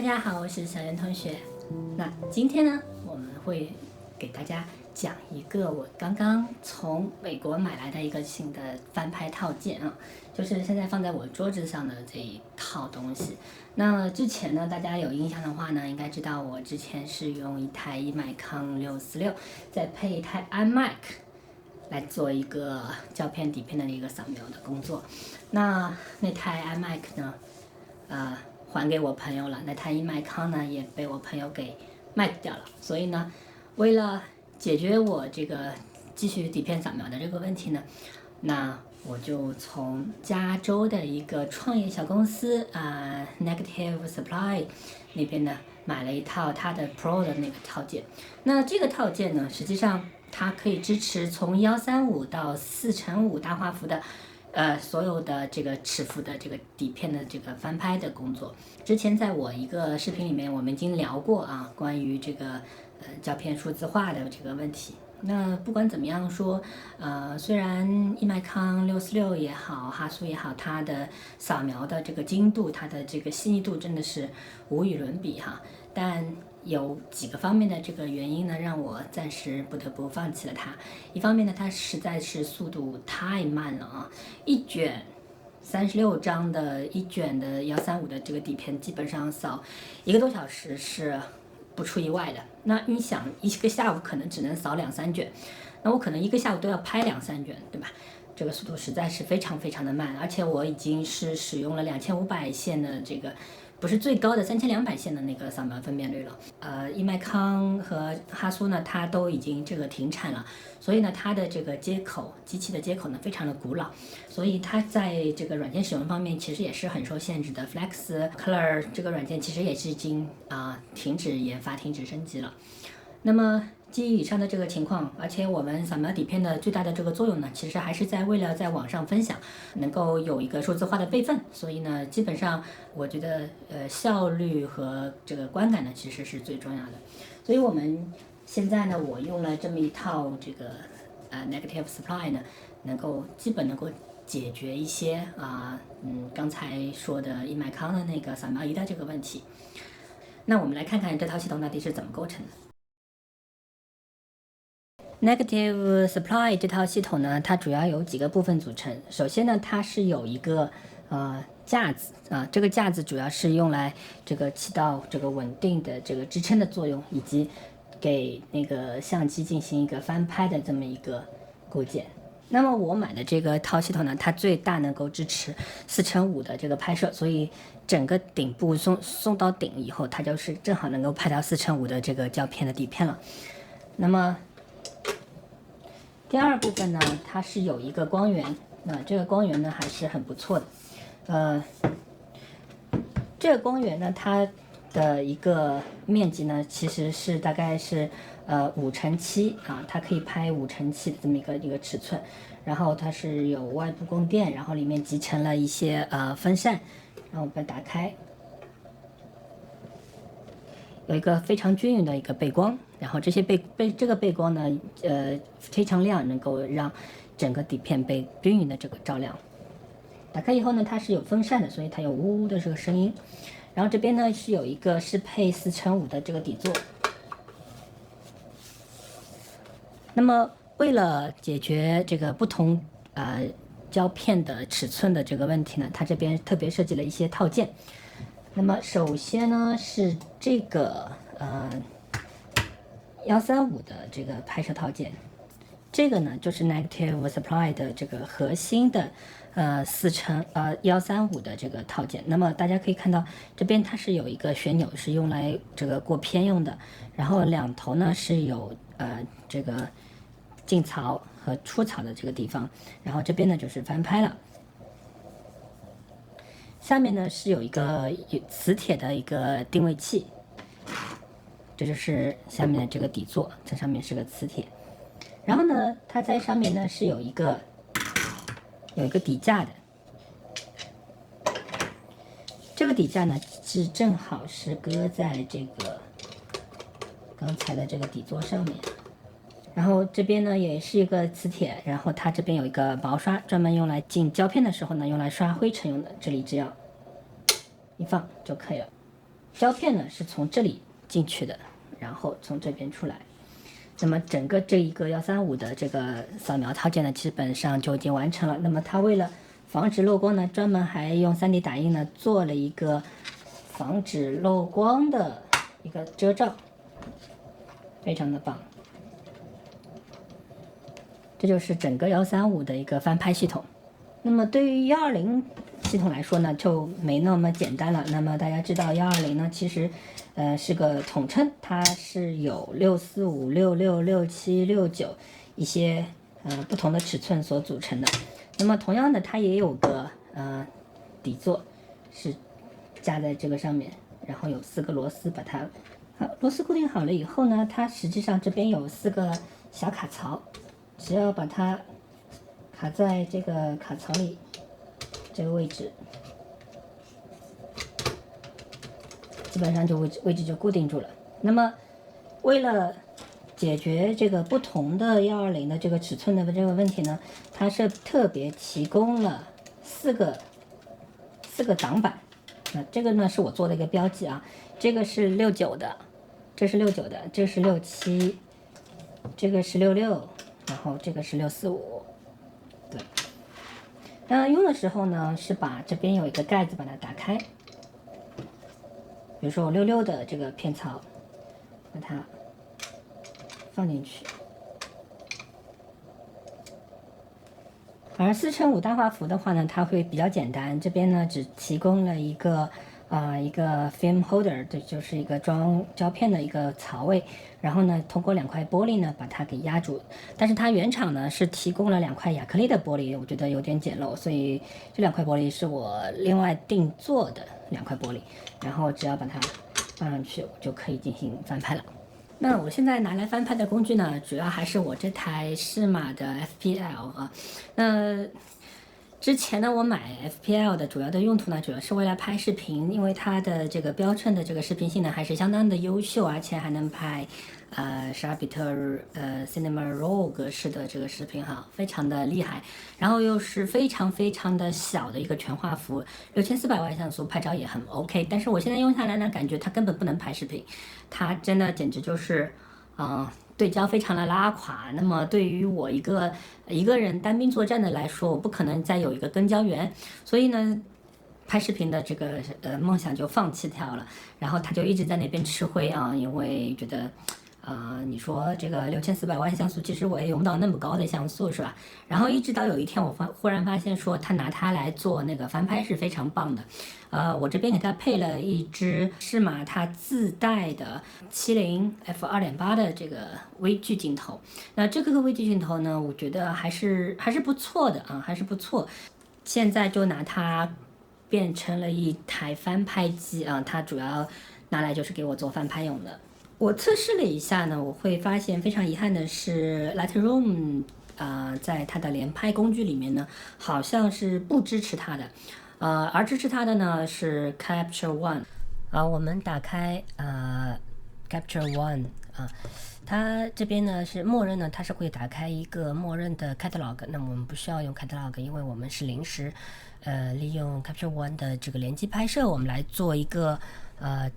家好，我是小袁同学。那今天呢，我们会给大家讲一个我刚刚从美国买来的一个新的翻拍套件啊，就是现在放在我桌子上的这一套东西。那之前呢，大家有印象的话呢，应该知道我之前是用一台易麦康646，再配一台 iMac 来做一个胶片底片的一个扫描的工作。那台 iMac 呢，还给我朋友了，那台易麦康呢也被我朋友给卖掉了。所以呢，为了解决我这个继续底片扫描的这个问题呢，那我就从加州的一个创业小公司Negative Supply 那边呢买了一套它的 Pro 的那个套件。那这个套件呢，实际上它可以支持从135到4:5大画幅的所有的这个尺幅的这个底片的这个翻拍的工作。之前在我一个视频里面我们已经聊过啊，关于这个胶片数字化的这个问题。那不管怎么样说，虽然易麦康646也好，哈苏也好，它的扫描的这个精度，它的这个细腻度真的是无与伦比哈，但有几个方面的这个原因呢，让我暂时不得不放弃了它。一方面呢，它实在是速度太慢了啊，一卷36张的一卷的135的这个底片，基本上扫1个多小时是不出意外的。那你想，一个下午可能只能扫2-3卷，那我可能一个下午都要拍2-3卷，对吧？这个速度实在是非常非常的慢，而且我已经是使用了2500线的这个，不是最高的3200线的那个扫描分辨率了。易麦康和哈苏呢，它都已经这个停产了，所以呢，它的这个接口，机器的接口呢，非常的古老，所以它在这个软件使用方面其实也是很受限制的。Flex Color 这个软件其实也是已经停止研发、停止升级了。那么基于以上的这个情况，而且我们扫描底片的最大的这个作用呢，其实还是为了在网上分享，能够有一个数字化的备份。所以呢，基本上我觉得效率和这个观感呢，其实是最重要的。所以我们现在呢，我用了这么一套这个Negative Supply 呢，基本能够解决一些刚才说的易麦康的那个扫描仪的这个问题。那我们来看看这套系统到底是怎么构成的。Negative Supply 这套系统呢，它主要有几个部分组成。首先呢，它是有一个架子这个架子主要是用来起到这个稳定的这个支撑的作用，以及给那个相机进行一个翻拍的这么一个构件。那么我买的这个套系统呢，它最大能够支持4:5的这个拍摄，所以整个顶部送到顶以后，它就是正好能够拍到4:5的这个胶片的底片了。那么第二部分呢，它是有一个光源，这个光源呢还是很不错的。这个光源呢，它的一个面积呢，其实是大概是5:7它可以拍5:7的这么一个尺寸。然后它是有外部供电，然后里面集成了一些风扇，然后我们打开，有一个非常均匀的一个背光，然后这个背光呢，非常亮，能够让整个底片被均匀的这个照亮。打开以后呢，它是有风扇的，所以它有呜呜的这个声音。然后这边呢是有一个适配4:5的这个底座。那么为了解决这个不同胶片的尺寸的这个问题呢，它这边特别设计了一些套件。那么首先呢是这个135的这个拍摄套件，这个呢就是 Negative Supply 的这个核心的135的这个套件。那么大家可以看到这边它是有一个旋钮，是用来这个过片用的，然后两头呢是有这个进槽和出槽的这个地方，然后这边呢就是翻拍了。下面呢是有一个磁铁的一个定位器，这就是下面的这个底座，这上面是个磁铁。然后呢，它在上面呢是有一个底架的，这个底架呢是正好是搁在这个刚才的这个底座上面。然后这边呢也是一个磁铁，然后它这边有一个薄刷，专门用来进胶片的时候呢，用来刷灰尘用的，这里只要一放就可以了。胶片呢是从这里进去的，然后从这边出来。那么整个这一个135的这个扫描套件呢，基本上就已经完成了。那么它为了防止漏光呢，专门还用 3D 打印呢做了一个防止漏光的一个遮罩，非常的棒。这就是整个135的一个翻拍系统。那么对于120系统来说呢，就没那么简单了。那么大家知道120呢，其实是个统称，它是有645、66、67、69一些不同的尺寸所组成的。那么同样的，它也有个底座是架在这个上面，然后有4个螺丝把它螺丝固定好了以后呢，它实际上这边有4个小卡槽，只要把它卡在这个卡槽里这个位置，基本上就位置就固定住了。那么为了解决这个不同的120的这个尺寸的这个问题呢，它是特别提供了4个挡板。那这个呢是我做的一个标记啊，这个是69的，这是69的，这是67，这个是66，然后这个是645。对，那用的时候呢，是把这边有一个盖子把它打开，比如说我66的这个片槽，把它放进去。而4×5大画幅的话呢，它会比较简单，这边呢只提供了一个film holder， 这就是一个装胶片的一个槽位，然后呢通过2块玻璃呢把它给压住。但是它原厂呢是提供了2块亚克力的玻璃，我觉得有点简陋，所以这2块玻璃是我另外定做的2块玻璃，然后只要把它放上去，我就可以进行翻拍了。那我现在拿来翻拍的工具呢，主要还是我这台适马的 FPL 啊。那之前呢，我买 FPL 的主要的用途呢，主要是为了拍视频，因为它的这个标称的这个视频性能还是相当的优秀，而且还能拍12比特Cinema RAW 格式的这个视频哈，非常的厉害。然后又是非常非常的小的一个全画幅，6400万像素拍照也很 OK。但是我现在用下来呢，感觉它根本不能拍视频，它真的简直就是对焦非常的拉垮。那么对于我一个人单兵作战的来说，我不可能再有一个跟焦员，所以呢，拍视频的这个梦想就放弃掉了。然后他就一直在那边吃灰啊，因为觉得你说这个6400万像素，其实我也用不到那么高的像素，是吧？然后一直到有一天，我忽然发现说，他拿它来做那个翻拍是非常棒的。我这边给它配了一支适马它自带的70 f2.8 的这个微距镜头。那这个微距镜头呢，我觉得还是不错的啊，还是不错。现在就拿它变成了一台翻拍机啊，它主要拿来就是给我做翻拍用的。我测试了一下呢，我会发现非常遗憾的是 Lightroom 在它的连拍工具里面呢，好像是不支持它的，而支持它的呢是 Capture One。我们打开Capture One 它这边呢是默认呢，它是会打开一个默认的 catalog， 那么我们不需要用 catalog， 因为我们是临时利用 Capture One 的这个联机拍摄，我们来做一个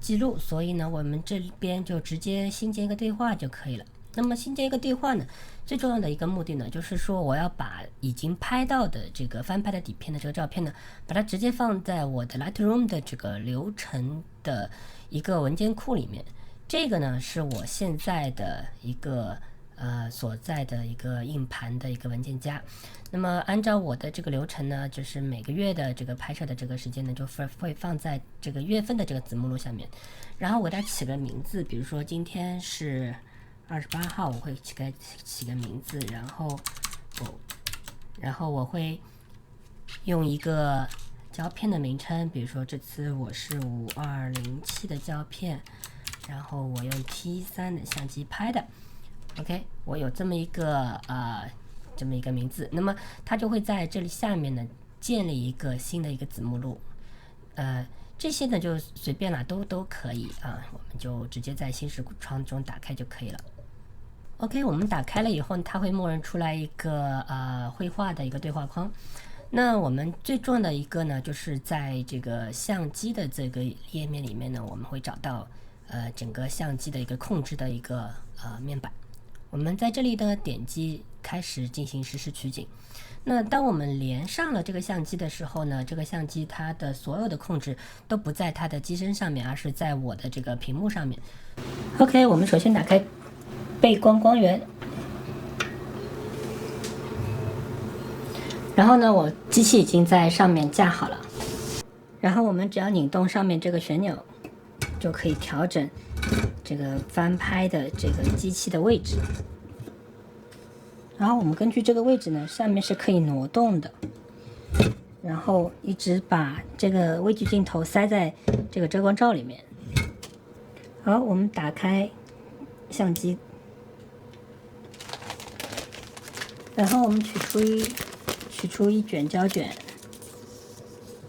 记录，所以呢我们这边就直接新建一个对话就可以了。那么新建一个对话呢，最重要的一个目的呢，就是说我要把已经拍到的这个翻拍的底片的这个照片呢，把它直接放在我的 Lightroom 的这个流程的一个文件库里面。这个呢是我现在的一个所在的一个硬盘的一个文件夹。那么按照我的这个流程呢，就是每个月的这个拍摄的这个时间呢，就会放在这个月份的这个子目录下面，然后我给它起个名字，比如说今天是28号，我会起个名字，然后我会用一个胶片的名称，比如说这次我是5207的胶片，然后我用 T3 的相机拍的 ，OK， 我有这么一个名字，那么它就会在这里下面呢建立一个新的一个子目录，这些呢就随便啦，都可以啊，我们就直接在新视窗中打开就可以了。OK， 我们打开了以后，它会默认出来一个绘画的一个对话框。那我们最重要的一个呢，就是在这个相机的这个页面里面呢，我们会找到整个相机的一个控制的一个面板。我们在这里呢点击开始进行实时取景。那当我们连上了这个相机的时候呢，这个相机它的所有的控制都不在它的机身上面，而是在我的这个屏幕上面。OK， 我们首先打开背光光源，然后呢，我机器已经在上面架好了，然后我们只要拧动上面这个旋钮，就可以调整这个翻拍的这个机器的位置。然后我们根据这个位置呢，上面是可以挪动的，然后一直把这个微距镜头塞在这个遮光罩里面。好，我们打开相机，然后我们取出一卷胶卷，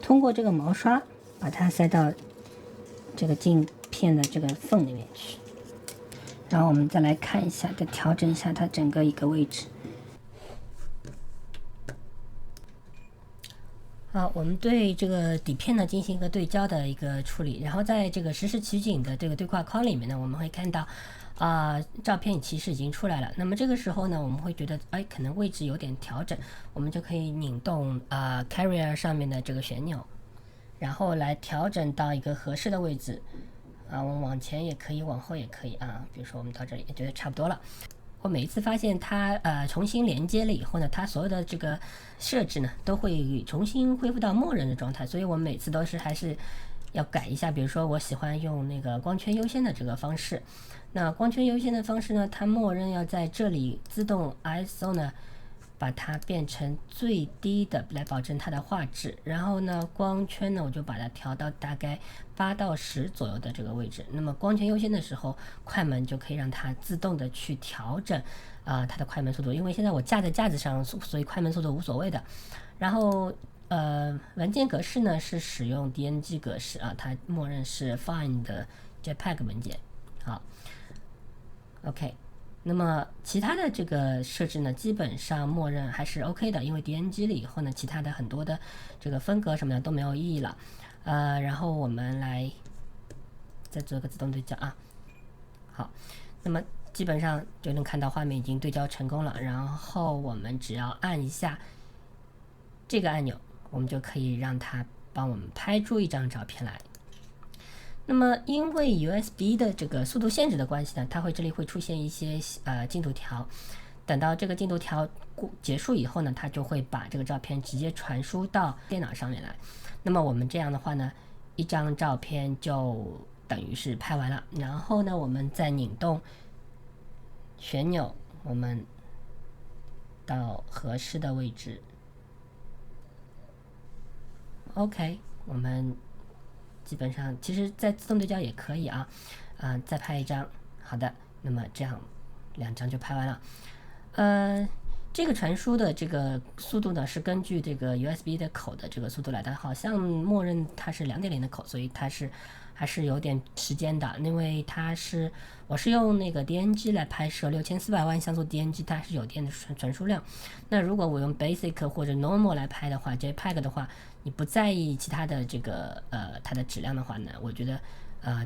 通过这个毛刷把它塞到这个镜片的这个缝里面去。然后我们再来看一下，再调整一下它整个一个位置。好，我们对这个底片呢进行一个对焦的一个处理，然后在这个实时取景的这个对话框里面呢，我们会看到照片其实已经出来了。那么这个时候呢，我们会觉得可能位置有点调整，我们就可以拧动Carrier 上面的这个旋钮，然后来调整到一个合适的位置。我们往前也可以，往后也可以啊。比如说我们到这里也觉得差不多了。我每一次发现它重新连接了以后呢，它所有的这个设置呢都会重新恢复到默认的状态，所以我们每次都是还是要改一下。比如说我喜欢用那个光圈优先的这个方式，那光圈优先的方式呢，它默认要在这里自动 ISO 呢把它变成最低的来保证它的画质，然后呢光圈呢我就把它调到大概8到10左右的这个位置。那么光圈优先的时候，快门就可以让它自动的去调整它的快门速度，因为现在我架在架子上，所以快门速度无所谓的。然后文件格式呢是使用 DNG 格式它默认是 Fine 的 JPEG 文件。好 ，OK。那么其他的这个设置呢，基本上默认还是 OK 的，因为 DNG 了以后呢，其他的很多的这个分隔什么的都没有意义了。然后我们来再做个自动对焦好，那么基本上就能看到画面已经对焦成功了。然后我们只要按一下这个按钮，我们就可以让它帮我们拍出一张照片来。那么因为 USB 的这个速度限制的关系呢，它这里会出现一些进度条，等到这个进度条结束以后呢，它就会把这个照片直接传输到电脑上面来。那么我们这样的话呢，一张照片就等于是拍完了。然后呢，我们再拧动旋钮，我们到合适的位置。OK， 我们基本上其实在自动对焦也可以再拍一张。好的，那么这样2张就拍完了。这个传输的这个速度呢是根据这个 USB 的口的这个速度来的，好像默认它是 2.0 的口，所以它是还是有点时间的。因为我是用那个 DNG 来拍摄6400万像素 DNG， 它是有电的传输量。那如果我用 Basic 或者 Normal 来拍的话， JPEG 的话，你不在意其他的这个它的质量的话呢，我觉得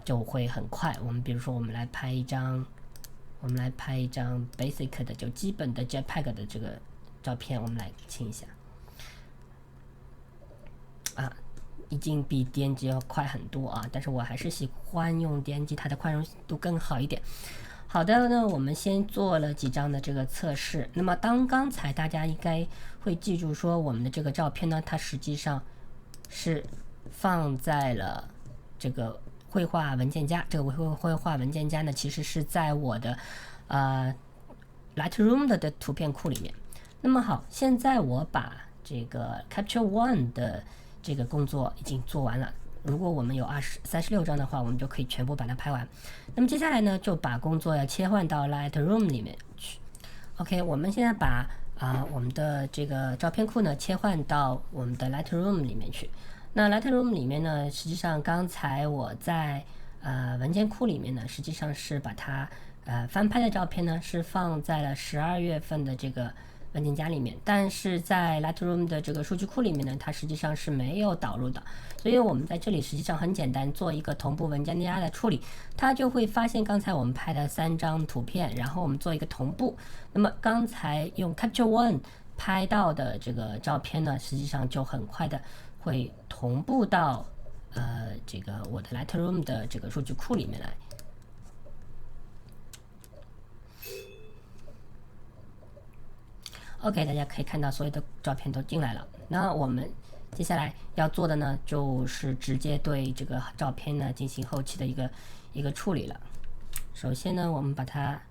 就会很快。我们比如说我们来拍一张 Basic 的就基本的 JPEG 的这个照片，我们来清一下已经比 DNG 要快很多但是我还是喜欢用 DNG， 它的宽容度更好一点。好的，那我们先做了几张的这个测试。那么刚才大家应该会记住说，我们的这个照片呢，它实际上是放在了这个绘画文件夹。这个绘画文件夹呢，其实是在我的Lightroom 的图片库里面。那么好，现在我把这个 Capture One 的这个工作已经做完了。如果我们有36张的话，我们就可以全部把它拍完。那么接下来呢，就把工作要切换到 Lightroom 里面去。OK， 我们现在把我们的这个照片库呢切换到我们的 Lightroom 里面去。那 Lightroom 里面呢，实际上刚才我在文件库里面呢，实际上是把它翻拍的照片呢是放在了12月份的这个文件夹里面，但是在 Lightroom 的这个数据库里面呢，它实际上是没有导入的。所以我们在这里实际上很简单，做一个同步文件夹的处理，它就会发现刚才我们拍的3张图片，然后我们做一个同步。那么刚才用 Capture One 拍到的这个照片呢，实际上就很快的会同步到这个我的 Lightroom 的这个数据库里面来。OK， 大家可以看到所有的照片都进来了。那我们接下来要做的呢，就是直接对这个照片呢进行后期的一个处理了。首先呢，我们把它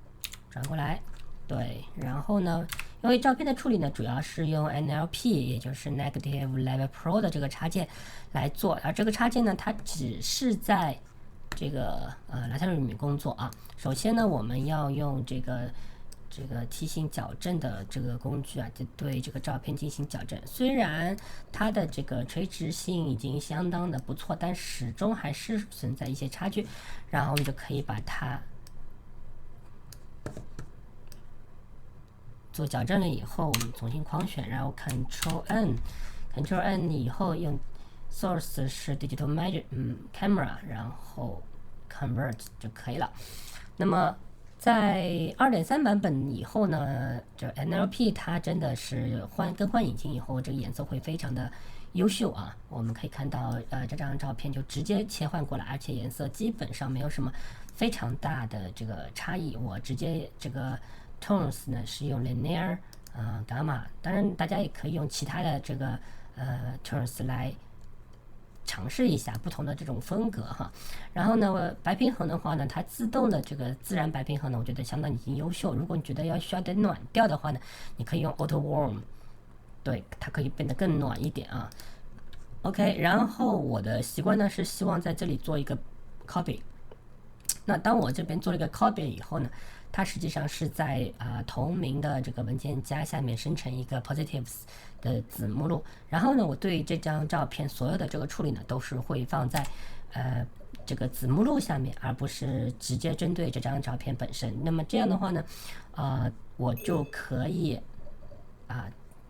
转过来，对，然后呢，因为照片的处理呢，主要是用 NLP， 也就是 Negative Level Pro 的这个插件来做，而这个插件呢，它只是在这个Lightroom 里面工作啊。首先呢，我们要用这个梯形矫正的这个工具啊，就对这个照片进行矫正。虽然它的这个垂直性已经相当的不错，但始终还是存在一些差距。然后我们就可以把它做矫正了以后，我们重新框选，然后 Ctrl N 以后用 Source 是 Digital Camera， 然后 Convert 就可以了。那么在 2.3 版本以后呢，这 NLP 它真的是更换引擎以后，这个颜色会非常的优秀啊。我们可以看到这张照片就直接切换过来，而且颜色基本上没有什么非常大的这个差异。我直接这个 Tones 呢是用 Linear Gamma， 当然大家也可以用其他的这个Tones 来尝试一下不同的这种风格哈。然后呢，白平衡的话呢，它自动的这个自然白平衡呢，我觉得相当已经优秀。如果你觉得需要点暖调的话呢，你可以用 Auto Warm， 对，它可以变得更暖一点啊。OK， 然后我的习惯呢是希望在这里做一个 copy。那当我这边做了一个 copy 以后呢，它实际上是在同名的这个文件夹下面生成一个 positives 的子目录。然后呢，我对这张照片所有的这个处理呢，都是会放在这个子目录下面，而不是直接针对这张照片本身。那么这样的话呢，我就可以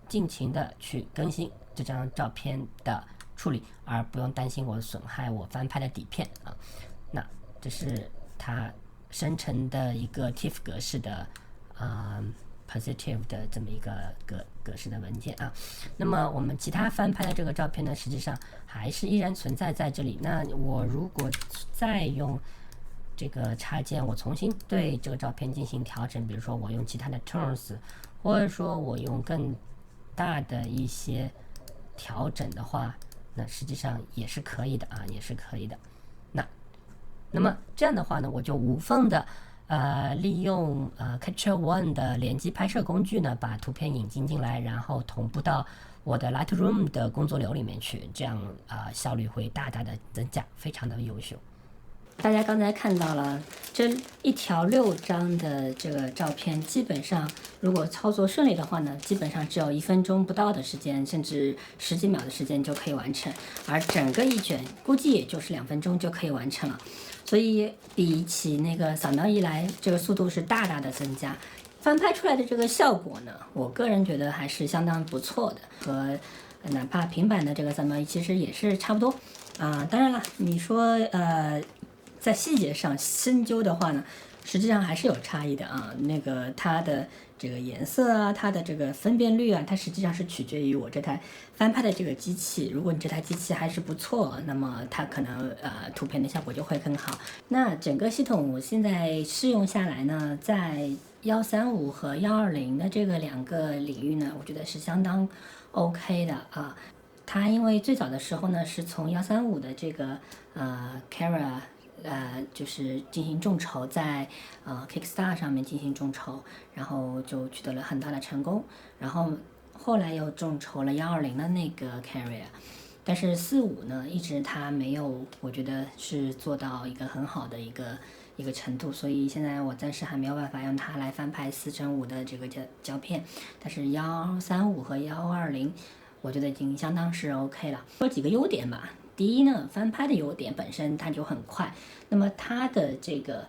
尽情的去更新这张照片的处理，而不用担心我损害我翻拍的底片啊。那这是它生成的一个 TIFF 格式的positive 的这么一个格式的文件啊。那么我们其他翻拍的这个照片呢，实际上还是依然存在在这里。那我如果再用这个插件，我重新对这个照片进行调整，比如说我用其他的 tones， 或者说我用更大的一些调整的话，那实际上也是可以的啊，也是可以的。那么这样的话呢，我就无缝的利用Capture One 的联机拍摄工具呢，把图片引进进来，然后同步到我的 Lightroom 的工作流里面去，这样效率会大大的增加，非常的优秀。大家刚才看到了这一条6张的这个照片，基本上如果操作顺利的话呢，基本上只有1分钟不到的时间，甚至10几秒的时间就可以完成，而整个一卷估计也就是2分钟就可以完成了。所以比起那个扫描仪来，这个速度是大大的增加。翻拍出来的这个效果呢，我个人觉得还是相当不错的，和哪怕平板的这个扫描仪其实也是差不多当然了，你说在细节上深究的话呢，实际上还是有差异的啊。那个它的这个颜色啊，它的这个分辨率啊，它实际上是取决于我这台翻拍的这个机器。如果你这台机器还是不错，那么它可能图片的效果就会更好。那整个系统我现在试用下来呢，在135和120的这个2个领域呢，我觉得是相当 OK 的啊。它因为最早的时候呢，是从135的这个Cara就是进行众筹，在Kickstarter 上面进行众筹，然后就取得了很大的成功。然后后来又众筹了120的那个 Carrier， 但是45呢，一直它没有，我觉得是做到一个很好的一个程度，所以现在我暂时还没有办法用它来翻拍4:5的这个胶片。但是135和120，我觉得已经相当是 OK 了。说几个优点吧。第一呢，翻拍的优点本身它就很快，那么它的这个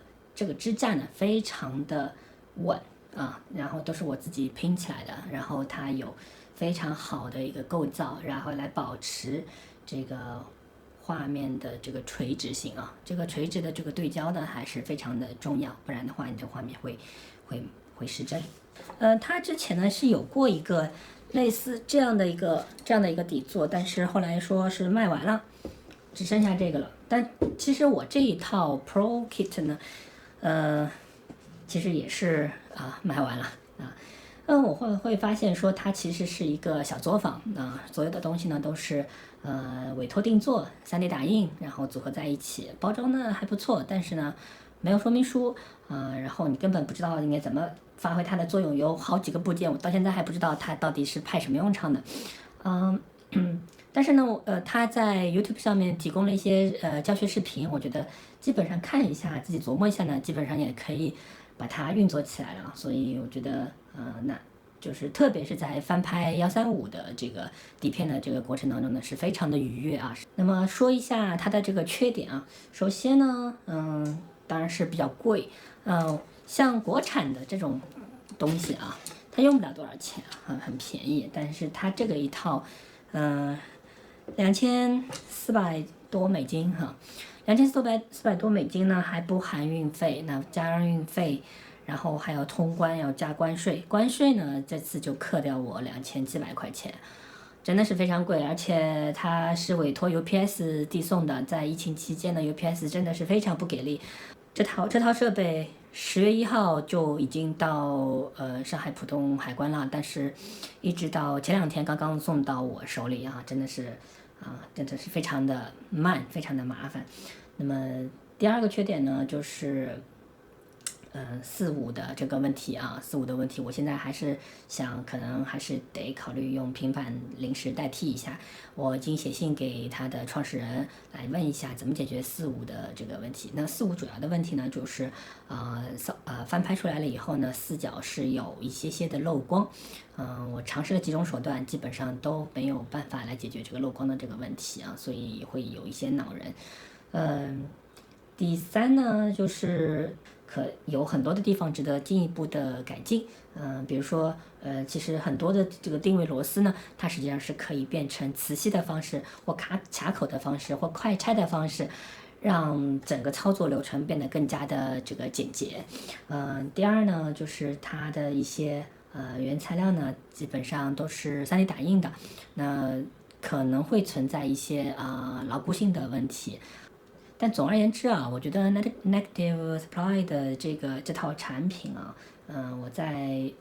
支架呢非常的稳啊，然后都是我自己拼起来的，然后它有非常好的一个构造，然后来保持这个画面的这个垂直性啊，这个垂直的这个对焦呢还是非常的重要，不然的话你的画面会失真。它之前呢是有过一个类似这样的一个底座，但是后来说是卖完了，只剩下这个了。但其实我这一套 Pro Kit 呢，其实也是卖完了啊。我会发现说它其实是一个小作坊啊，所有的东西呢都是委托定做，3D 打印，然后组合在一起，包装呢还不错，但是呢没有说明书然后你根本不知道应该怎么发挥它的作用，有好几个部件我到现在还不知道它到底是派什么用场的，但是呢，他在 YouTube 上面提供了一些教学视频，我觉得基本上看一下，自己琢磨一下呢，基本上也可以把它运作起来了。所以我觉得，那就是特别是在翻拍135的这个底片的这个过程当中呢，是非常的愉悦啊。那么说一下它的这个缺点啊，首先呢，当然是比较贵，像国产的这种东西啊，它用不了多少钱啊，很便宜，但是它这个一套，2400多美金哈，2400多美金呢还不含运费，那加上运费，然后还有通关要加关税，关税呢这次就克掉我2700块钱，真的是非常贵，而且它是委托 UPS 递送的，在疫情期间呢 UPS 真的是非常不给力，这套设备10月1号就已经到上海浦东海关了，但是一直到前2天刚刚送到我手里啊，真的是非常的慢，非常的麻烦。那么第二个缺点呢，就是45的这个问题啊，45的问题，我现在还是想可能还是得考虑用平板临时代替一下。我已经写信给他的创始人来问一下怎么解决45的这个问题。那45主要的问题呢，就是翻拍出来了以后呢，四角是有一些的漏光。我尝试了几种手段，基本上都没有办法来解决这个漏光的这个问题啊，所以会有一些恼人。第三呢，就是有很多的地方值得进一步的改进，比如说，其实很多的这个定位螺丝呢，它实际上是可以变成磁吸的方式，或卡口的方式，或快拆的方式，让整个操作流程变得更加的这个简洁。第二呢，就是它的一些原材料呢，基本上都是3D 打印的，那可能会存在一些牢固性的问题。但总而言之啊，我觉得 Negative Supply 的这套产品啊，我在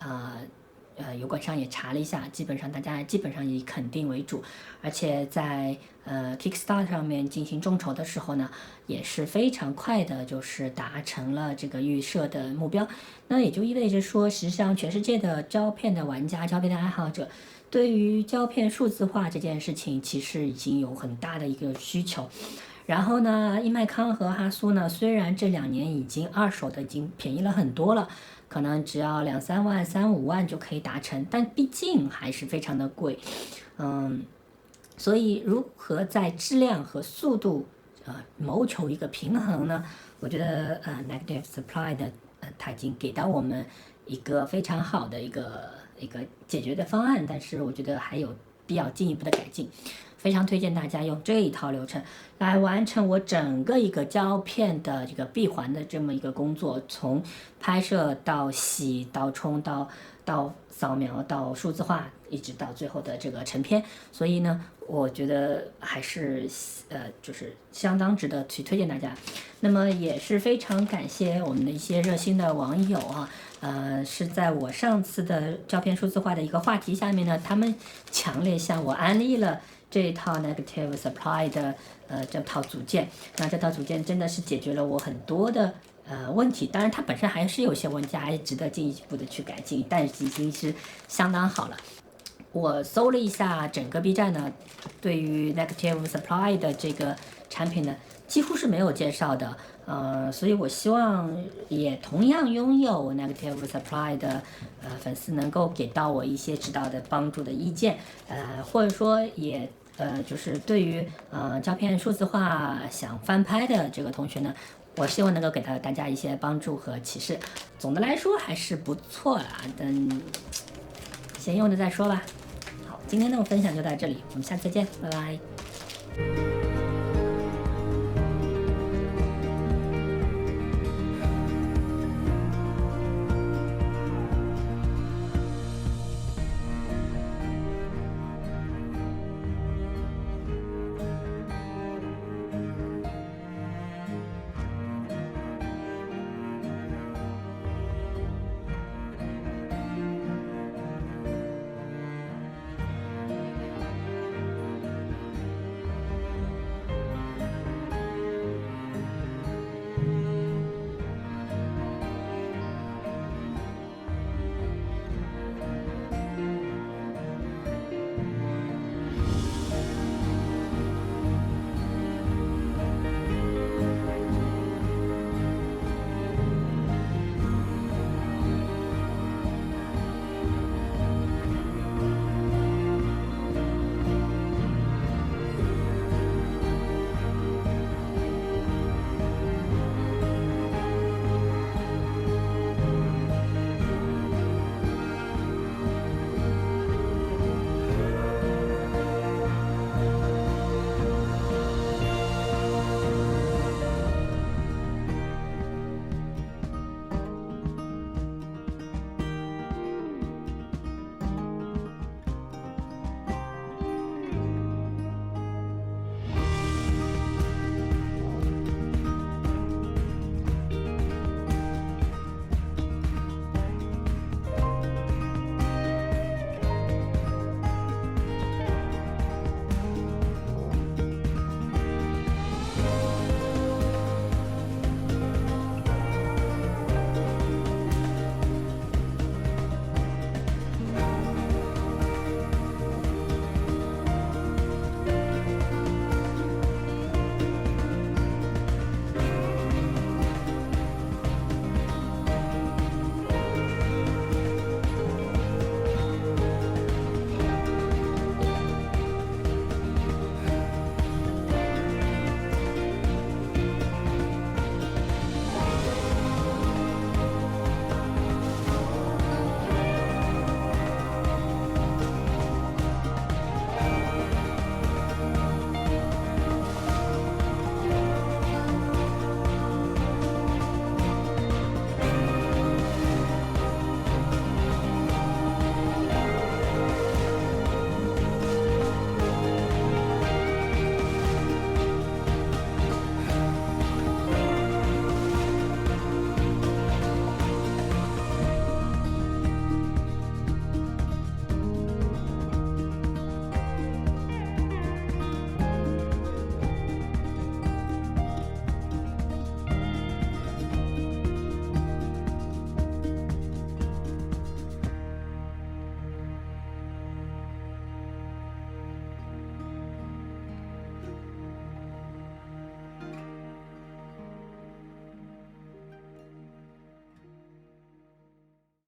油管上也查了一下，大家基本上以肯定为主，而且在Kickstarter 上面进行众筹的时候呢，也是非常快的，就是达成了这个预设的目标。那也就意味着说，实际上全世界的胶片的玩家、胶片的爱好者，对于胶片数字化这件事情，其实已经有很大的一个需求。然后呢，易麦康和哈苏呢，虽然这2年已经二手的已经便宜了很多了，可能只要2-3万、3-5万就可以达成，但毕竟还是非常的贵，所以如何在质量和速度谋求一个平衡呢？我觉得Negative Supply 的它已经给到我们一个非常好的一个解决的方案，但是我觉得还有必要进一步的改进。非常推荐大家用这一套流程来完成我整个一个胶片的这个闭环的这么一个工作，从拍摄到洗到冲到扫描到数字化，一直到最后的这个成片。所以呢，我觉得还是就是相当值得去推荐大家。那么也是非常感谢我们的一些热心的网友啊，是在我上次的胶片数字化的一个话题下面呢，他们强烈向我安利了这一套 Negative Supply 的这套组件。那这套组件真的是解决了我很多的问题，当然它本身还是有些问题，还值得进一步的去改进，但是已经是相当好了。我搜了一下整个 B 站呢，对于 Negative Supply 的这个产品呢，几乎是没有介绍的，所以我希望也同样拥有 Negative Supply 的粉丝能够给到我一些指导的帮助的意见，或者说也就是对于胶片数字化想翻拍的这个同学呢，我希望能够给到大家一些帮助和启示。总的来说还是不错啦，等先用着再说吧。好，今天的分享就到这里，我们下次再见，拜拜。